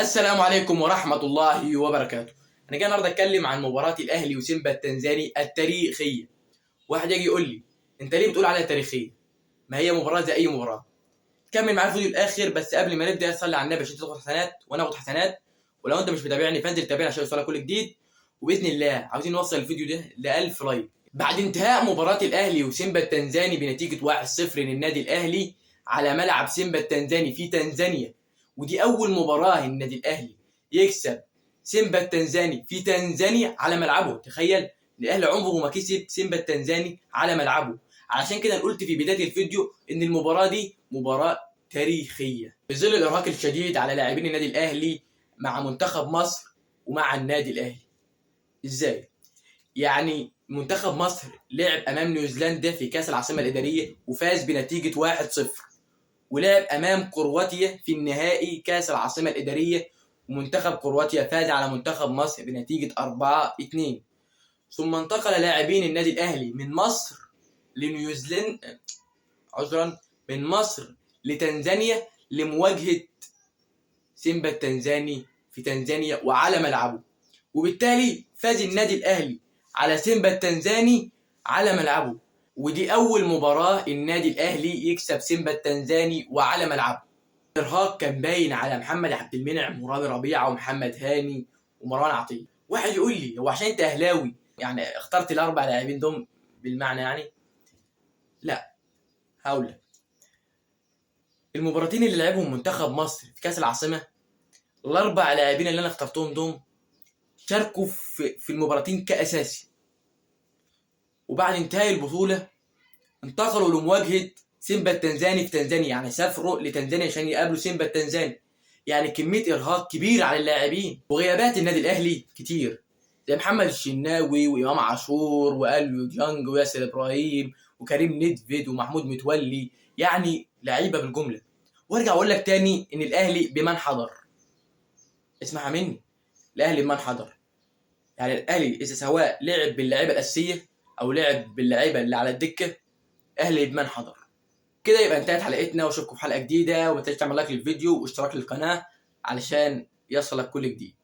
السلام عليكم ورحمة الله وبركاته. أنا جاي النهارده أتكلم عن مباراة الأهلي وسيمبا التنزاني التاريخية. واحد يجي يقول لي أنت ليه بتقول عليها تاريخية؟ ما هي مباراة زي أي مباراة. كمل معايا الفيديو الآخر، بس قبل ما نبدأ صلي على النبي عشان تاخد حسنات وأنا آخد حسنات. ولو أنت مش متابعني فانزل تابعني عشان يوصلك كل جديد. وبإذن الله عاوزين نوصل الفيديو ده ل 1000 لايك. بعد انتهاء مباراة الأهلي وسيمبا التنزاني بنتيجة 1-0 للنادي الأهلي على ملعب سيمبا التنزاني في تنزانيا، ودي أول مباراة النادي الأهلي يكسب سيمبا التنزاني في تنزانيا على ملعبه. تخيل، الأهلي عمره ما كسب سيمبا التنزاني على ملعبه. علشان كده قلت في بداية الفيديو إن المباراة دي مباراة تاريخية في ظل الإرهاق الشديد على لاعبين النادي الأهلي مع منتخب مصر ومع النادي الأهلي. إزاي؟ يعني منتخب مصر لعب أمام نيوزيلندا في كأس العاصمة الإدارية وفاز بنتيجة 1-0، ولعب أمام كرواتيا في النهائي كأس العاصمة الإدارية ومنتخب كرواتيا فاز على منتخب مصر بنتيجة 4-2. ثم انتقل لاعبين النادي الأهلي من مصر لنيوزيلندا، من مصر لتنزانيا لمواجهة سيمبا التنزاني في تنزانيا وعلى ملعبه، وبالتالي فاز النادي الأهلي على سيمبا التنزاني على ملعبه. ودي أول مباراة النادي الأهلي يكسب سيمبا التنزاني وعلى ملعبه. الإرهاق كان باين على محمد عبد المنعم ورامي ربيعة ومحمد هاني ومروان عطية. واحد يقول لي هو عشان أنت أهلاوي يعني اخترت الأربع لاعبين دول بالمعنى؟ يعني لا، هقول لك. المباراتين اللي لعبهم منتخب مصر في كأس العاصمة، الأربع لاعبين اللي أنا اخترتهم دول شاركوا في المباراتين كأساسي، وبعد انتهاء البطولة انتقلوا لمواجهة سيمبا التنزاني في تنزانيا، يعني سافروا لتنزانيا عشان يقابلوا سيمبا التنزاني. يعني كمية إرهاق كبير على اللاعبين، وغيابات النادي الأهلي كتير زي محمد الشناوي وإمام عاشور وأليو ديانج وياسر إبراهيم وكريم نيدفيد ومحمود متولي، يعني لعيبة بالجملة. وارجع أقول لك تاني إن الأهلي بمن حضر. اسمعها مني، الأهلي بمن حضر. يعني الأهلي إذا سواء لعب باللعيبة الأساسية أو لعب باللعيبة اللي على الدكة، أهلي بمن حضر. كده يبقى انتهت حلقتنا، واشوفكم في حلقة جديدة، وما تنساش تعمل لايك للفيديو واشتراك للقناة علشان يصلك كل جديد.